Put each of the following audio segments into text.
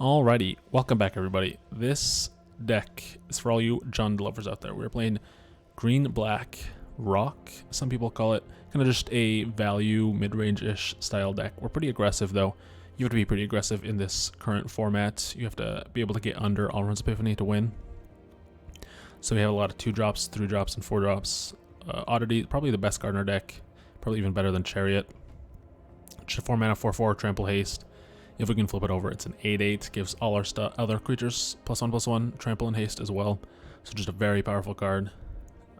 Alrighty, welcome back everybody. This deck is for all you Jund lovers out there. We're playing green-black rock. Some people call it kind of just a value mid-range-ish style deck. We're pretty aggressive though. You have to be pretty aggressive in this current format. You have to be able to get under Alrund's Epiphany to win. So we have a lot of 2-drops, 3-drops, and 4-drops. Oddity, probably the best card in our deck. Probably even better than Chariot. Just a 4-mana 4/4 trample haste. If we can flip it over, it's an 8/8. Gives all our other creatures +1/+1 trample and haste as well. So just a very powerful card.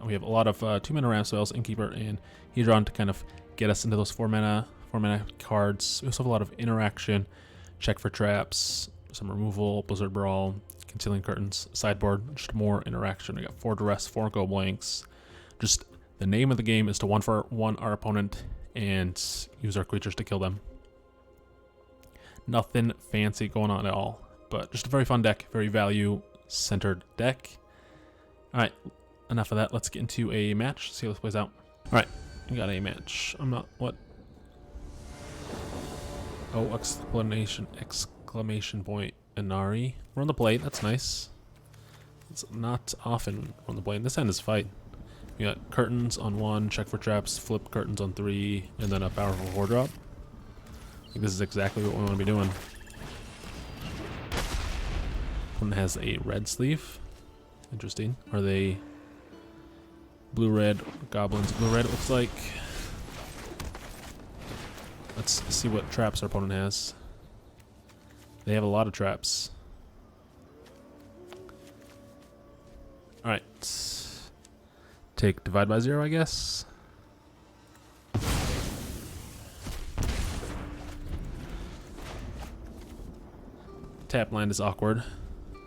We have a lot of 2-mana ramp spells, Innkeeper and Hedron, to kind of get us into those 4-mana cards. We also have a lot of interaction, check for traps, some removal, Blizzard Brawl, Concealing Curtains, Sideboard, just more interaction. We got 4 Duress, 4 Go Blanks. Just the name of the game is to 1-for-1 our opponent and use our creatures to kill them. Nothing fancy going on at all, but just a very fun deck, very value-centered deck. Alright, enough of that. Let's get into a match, see how this plays out. Alright, we got a match. What? Oh, exclamation point, Inari. We're on the plate, that's nice. It's not often on the plate. This end is fight. We got curtains on 1, check for traps, flip curtains on 3, and then a powerful 4-drop. I think this is exactly what we want to be doing. One has a red sleeve. Interesting. Are they blue-red goblins? Blue-red it looks like. Let's see what traps our opponent has. They have a lot of traps. Alright. Take divide by 0, I guess. Tap land is awkward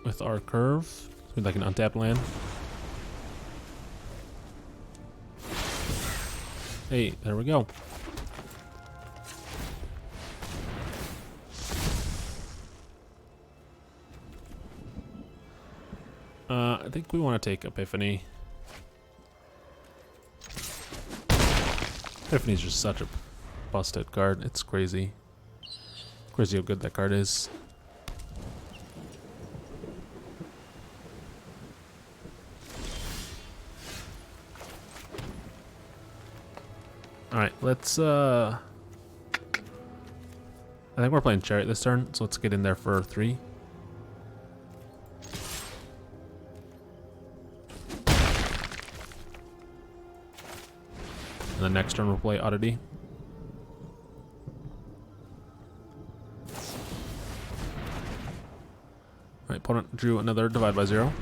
with our curve. So we'd like an untapped land. Hey, there we go. I think we want to take Epiphany. Epiphany is just such a busted card. It's crazy. Crazy how good that card is. Alright, let's I think we're playing Chariot this turn, so let's get in there for 3. And then next turn we'll play Oddity. Alright, opponent drew another divide by 0.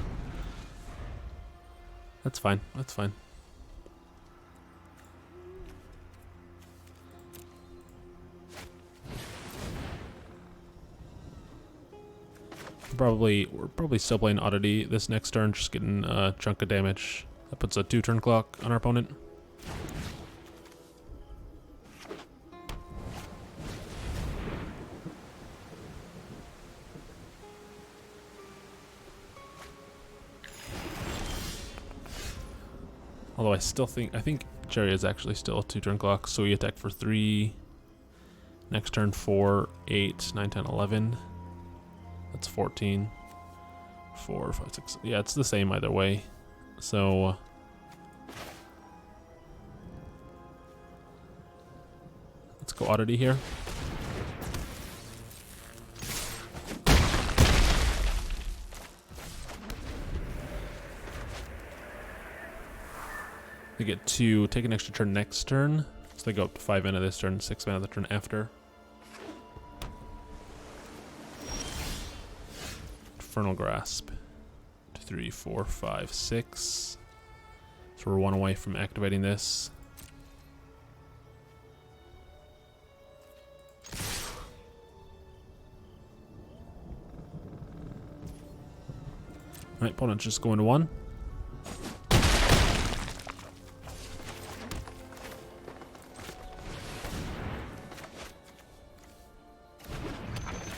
That's fine, that's fine. We're probably still playing Oddity this next turn, just getting a chunk of damage. That puts a 2-turn clock on our opponent. Although I think Chariot is actually still a 2-turn clock, so we attack for 3. Next turn 4, 8, 9, 10, 11. That's 14. 4, 5, 6. Yeah, it's the same either way. So let's go Oddity here. They get to take an extra turn next turn. So they go up to 5 mana this turn, 6 mana the turn after. Infernal Grasp. 2, 3, 4, 5, 6. So we're 1 away from activating this. Alright, opponent just going to 1.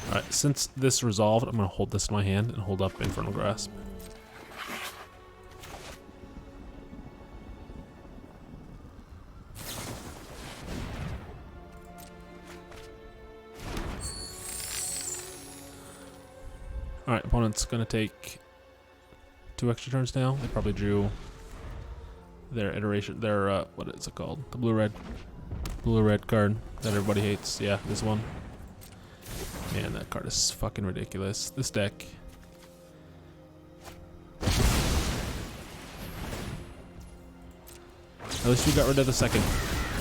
Alright, since this resolved, I'm going to hold this in my hand and hold up Infernal Grasp. Alright, opponent's gonna take 2 extra turns now. They probably drew their iteration, their, what is it called? The blue-red card that everybody hates. Yeah, this one. Man, that card is fucking ridiculous. This deck. At least we got rid of the second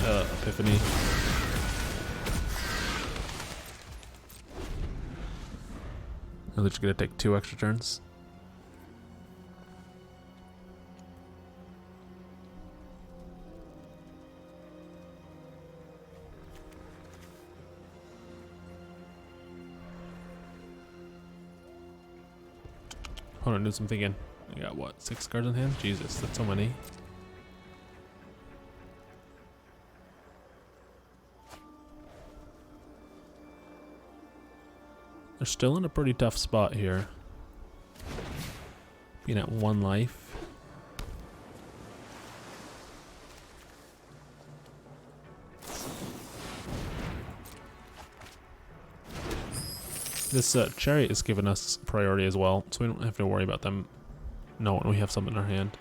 Epiphany. At least you're gonna take 2 extra turns. Hold on, do some thinking. I got what, 6 cards in hand? Jesus, that's so many. They're still in a pretty tough spot here. Being at 1 life. This Chariot is giving us priority as well, so we don't have to worry about them knowing we have something in our hand.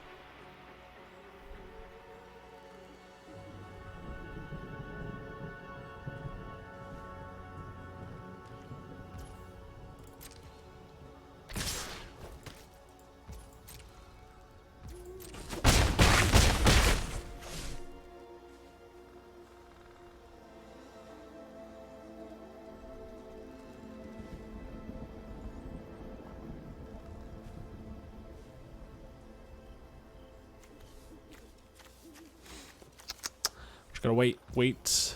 Just gotta wait,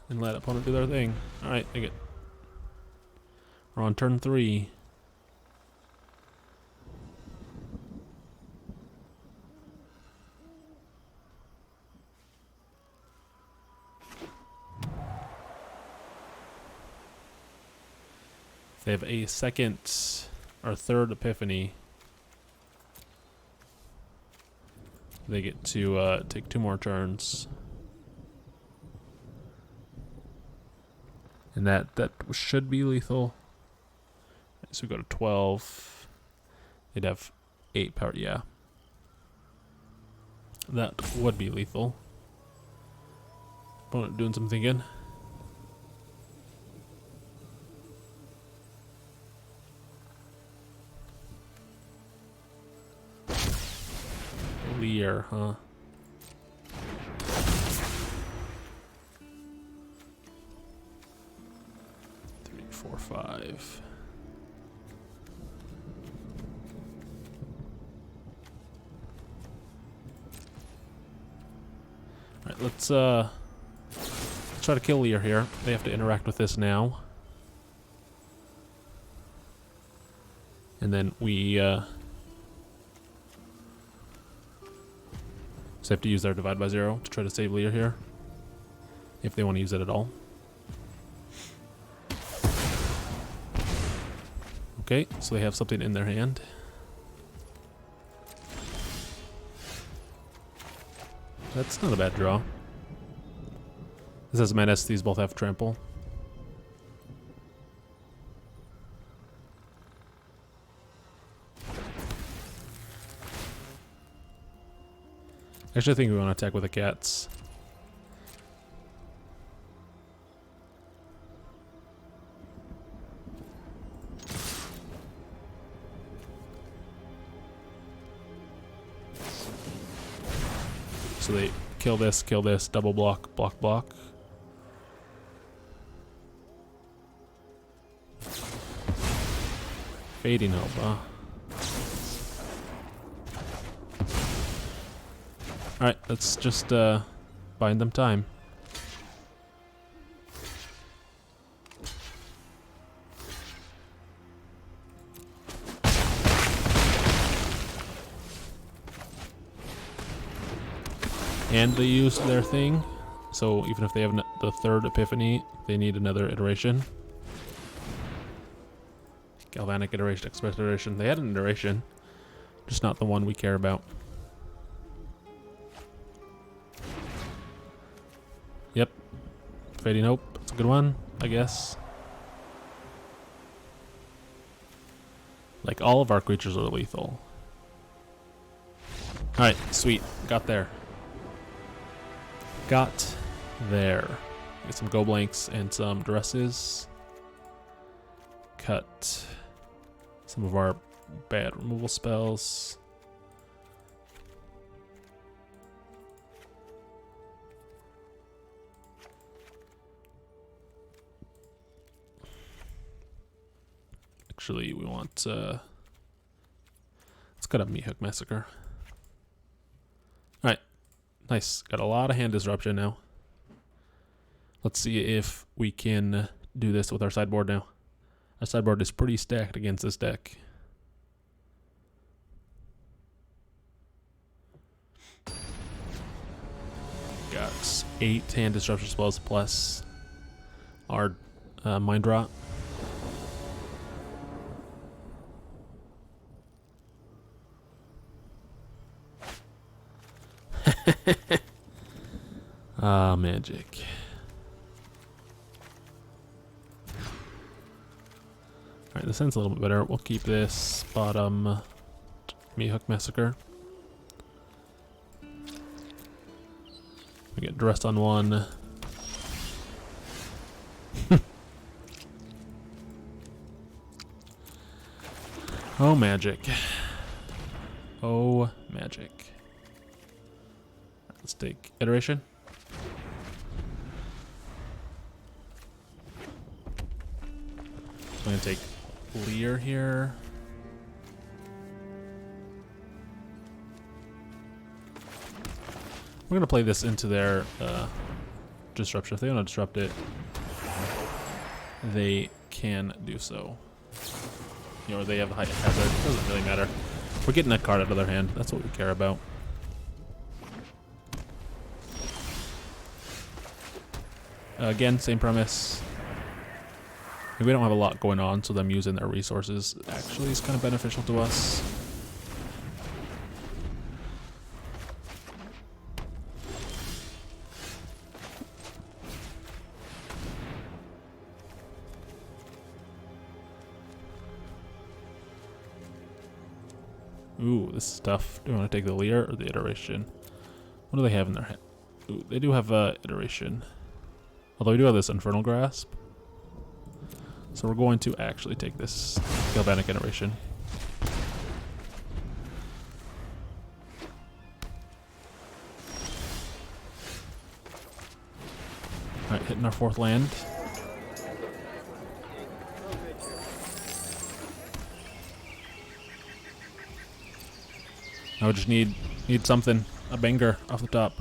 and let opponent do their thing. Alright, take it. We're on turn 3. If they have a second or third Epiphany, they get to take 2 more turns. And that should be lethal. So we go to 12. They'd have 8 power, yeah. That would be lethal. Opponent doing some thinking. Lear, huh? 4, 5. Alright, let's try to kill Lear here. They have to interact with this now. And then we so have to use their Divide by 0 to try to save Lear here. If they want to use it at all. Okay, so they have something in their hand. That's not a bad draw. This has Menace, these both have Trample. Actually, I think we want to attack with the cats. So they kill this, double block, block, block. Fading Hope, huh? Alright, let's just bind them time. And they use their thing, so even if they have the third Epiphany, they need another iteration. Galvanic iteration, Express iteration. They had an iteration, just not the one we care about. Yep. Fading Hope. That's a good one, I guess. Like, all of our creatures are lethal. Alright, sweet. Got there. Got there. Get some go blanks and some Duresses. Cut some of our bad removal spells. Actually, we want, let's cut a Meathook Massacre. Alright, nice. Got a lot of hand disruption now. Let's see if we can do this with our sideboard now. Our sideboard is pretty stacked against this deck. Got 8 hand disruption spells plus our Mind Rot. Ah, magic. Alright, this sounds a little bit better. We'll keep this bottom Meathook Massacre. We get Duress on one. Oh, magic. Oh, magic. Let's take Iteration. I'm going to take Leer here. We're going to play this into their disruption. If they want to disrupt it, they can do so. You know, they have a high hazard. It doesn't really matter. We're getting that card out of their hand. That's what we care about. Again, same premise. We don't have a lot going on, so them using their resources actually is kind of beneficial to us. Ooh, this is tough. Do you want to take the Leer or the Iteration? What do they have in their hand? Ooh, they do have Iteration. Although we do have this Infernal Grasp. So we're going to actually take this Galvanic Iteration. Alright, hitting our 4th land. Now we just need something, a banger off the top.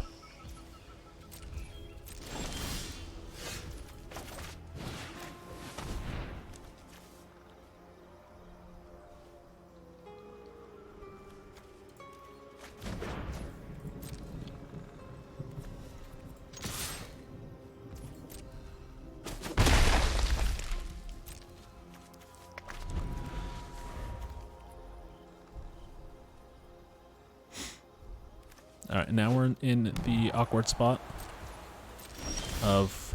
Alright, now we're in the awkward spot of...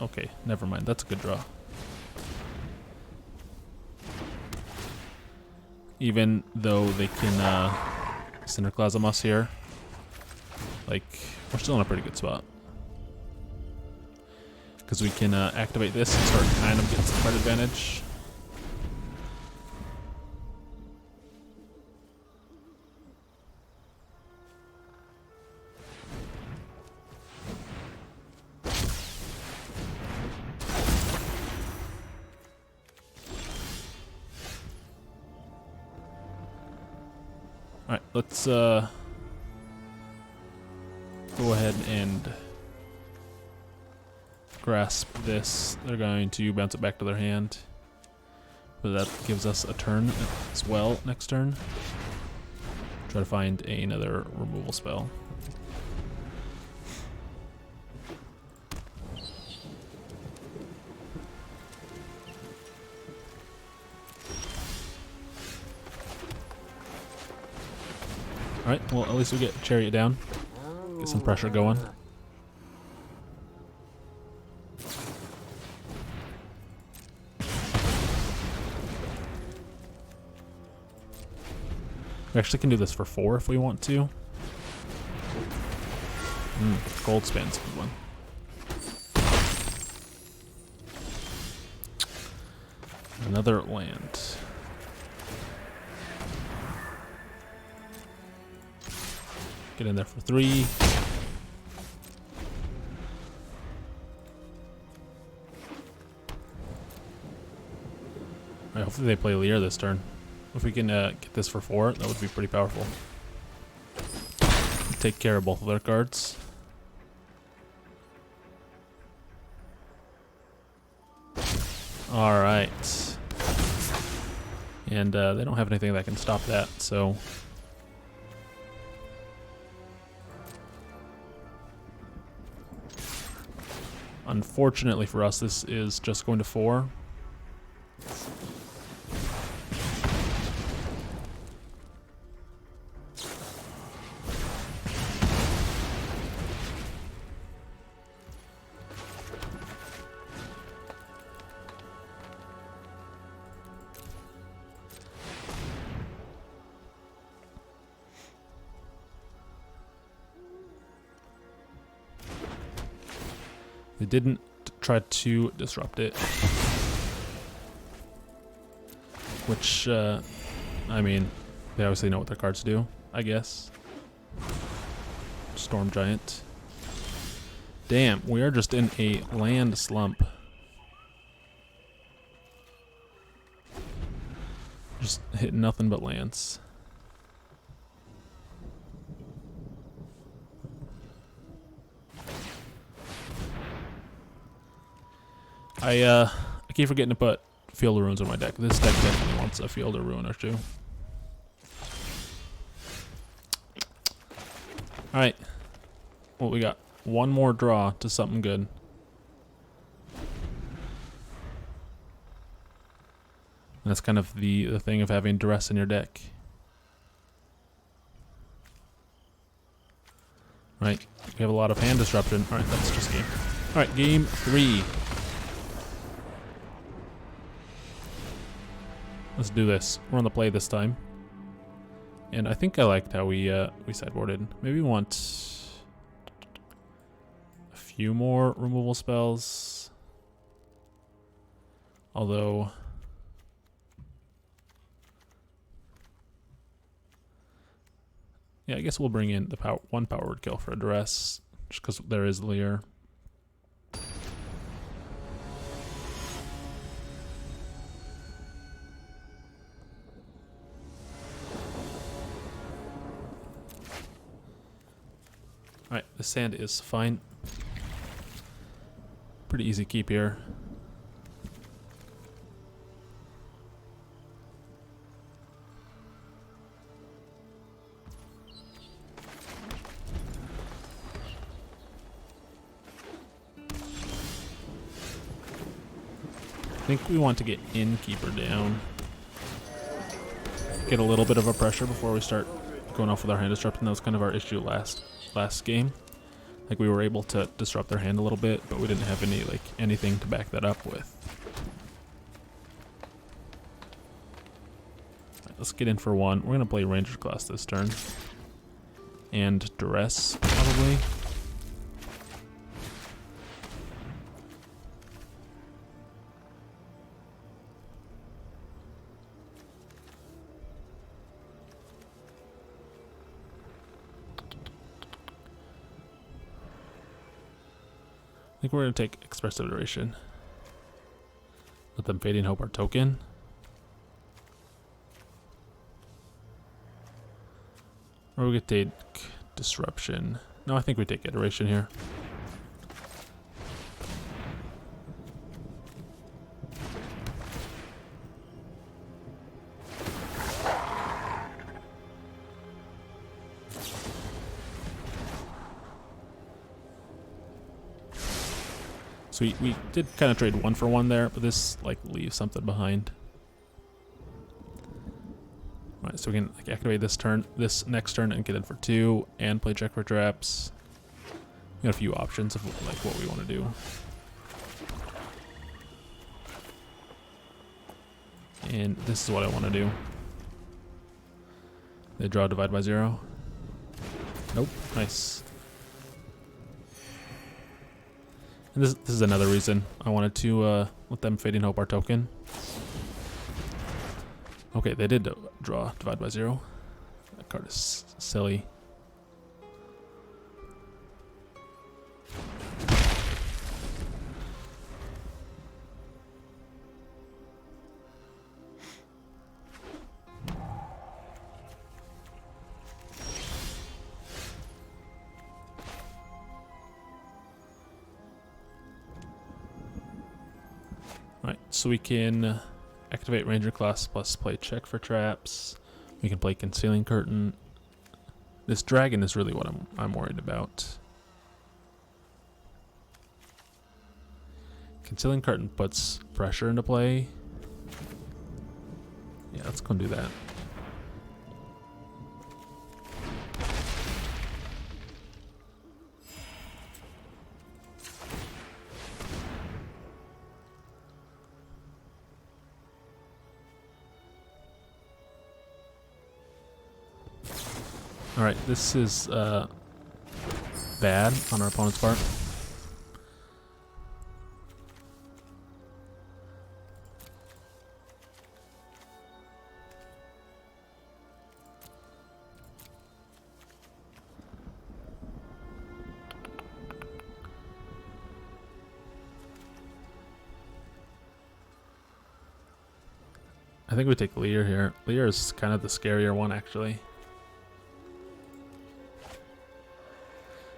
Okay, never mind. That's a good draw. Even though they can Cinderclasm us here, like, we're still in a pretty good spot. Because we can activate this and start kind of getting some card advantage. Alright, let's go ahead and grasp this. They're going to bounce it back to their hand. But that gives us a turn as well next turn. Try to find another removal spell. Alright, well, at least we get Chariot down. Get some pressure going. We actually can do this for 4 if we want to. Gold span's a good one. Another land. Get in there for 3. Alright, hopefully they play Lear this turn. If we can get this for 4, that would be pretty powerful. Take care of both of their cards. Alright. And they don't have anything that can stop that, so... Unfortunately for us, this is just going to 4. They didn't try to disrupt it. Which, I mean, they obviously know what their cards do, I guess. Storm Giant. Damn, we are just in a land slump. Just hitting nothing but lands. I keep forgetting to put Field of Ruins on my deck. This deck definitely wants a Field of Ruin or 2. Alright. Well, we got one more draw to something good. And that's kind of the thing of having Duress in your deck. Right. We have a lot of hand disruption. Alright, that's just game. Alright, game 3. Let's do this. We're on the play this time. And I think I liked how we sideboarded. Maybe we want a few more removal spells. Although... yeah, I guess we'll bring in the one power word kill for a Duress, just because there is Lear. Alright, the sand is fine. Pretty easy keep here. I think we want to get Innkeeper down. Get a little bit of a pressure before we start going off with our hand disruption. That was kind of our issue last game. Like, we were able to disrupt their hand a little bit, but we didn't have anything to back that up with. Right, let's get in for 1. We're gonna play Ranger Class this turn. And Duress, probably. I think we're going to take Expressive Duration. Let them Fading Hope our token. Or we could take Disruption. No, I think we take Iteration here. So we did kind of trade 1 for 1 there, but this like leaves something behind. Alright, so we can like activate this next turn and get in for 2 and play check for traps. We got a few options of like what we want to do. And this is what I want to do. They draw Divide by 0. Nope. Nice. And this is another reason I wanted to let them Fading Hope our token. Okay, they did draw Divide by 0. That card is silly. Alright, so we can activate Ranger class plus play check for traps. We can play Concealing Curtain. This dragon is really what I'm worried about. Concealing Curtain puts pressure into play. Yeah, let's go and do that. Alright, this is bad on our opponent's part. I think we take Lear here. Lear is kind of the scarier one, actually.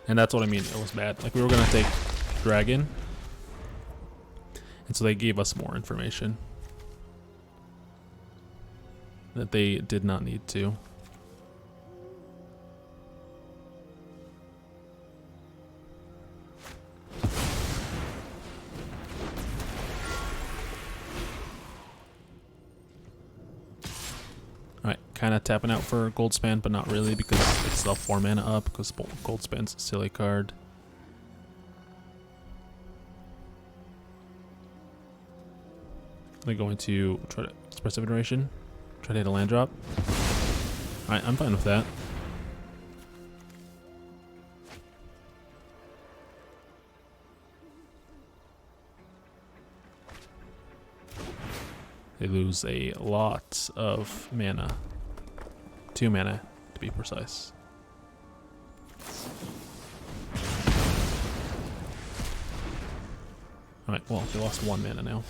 And that's what I mean, it was bad. Like, we were going to take Dragon. And so they gave us more information that they did not need to. Alright, kind of tapping out for Goldspan, but not really because it's still 4 mana up, because Goldspan's a silly card. I'm going to try to Expressive Iteration, try to hit a land drop. Alright, I'm fine with that. They lose a lot of mana. 2 mana, to be precise. Alright, well, they lost 1 mana now.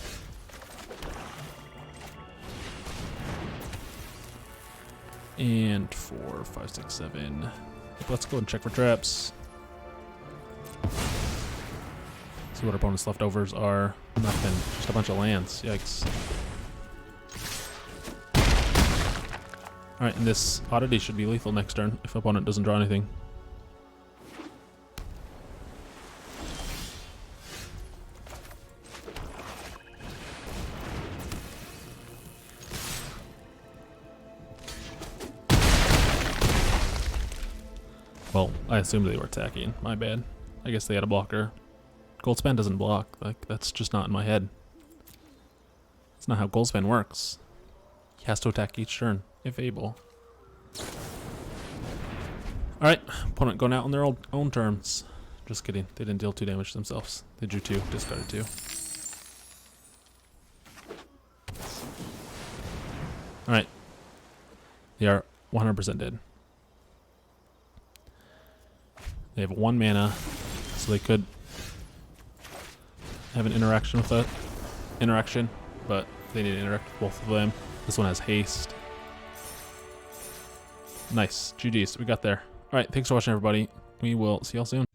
And 4, 5, 6, 7. Let's go and check for traps. See what our opponent's leftovers are. Nothing. Just a bunch of lands. Yikes. Alright, and this Oddity should be lethal next turn if opponent doesn't draw anything. Well, I assumed they were attacking. My bad. I guess they had a blocker. Goldspan doesn't block. Like, that's just not in my head. That's not how Goldspan works. He has to attack each turn, if able. Alright, opponent going out on their own terms. Just kidding. They didn't deal 2 damage themselves. They drew 2, discarded 2. Alright. They are 100% dead. They have 1 mana, so they could have an interaction with that. But they need to interact with both of them. This one has haste. Nice. GG's. We got there. Alright, thanks for watching, everybody. We will see y'all soon.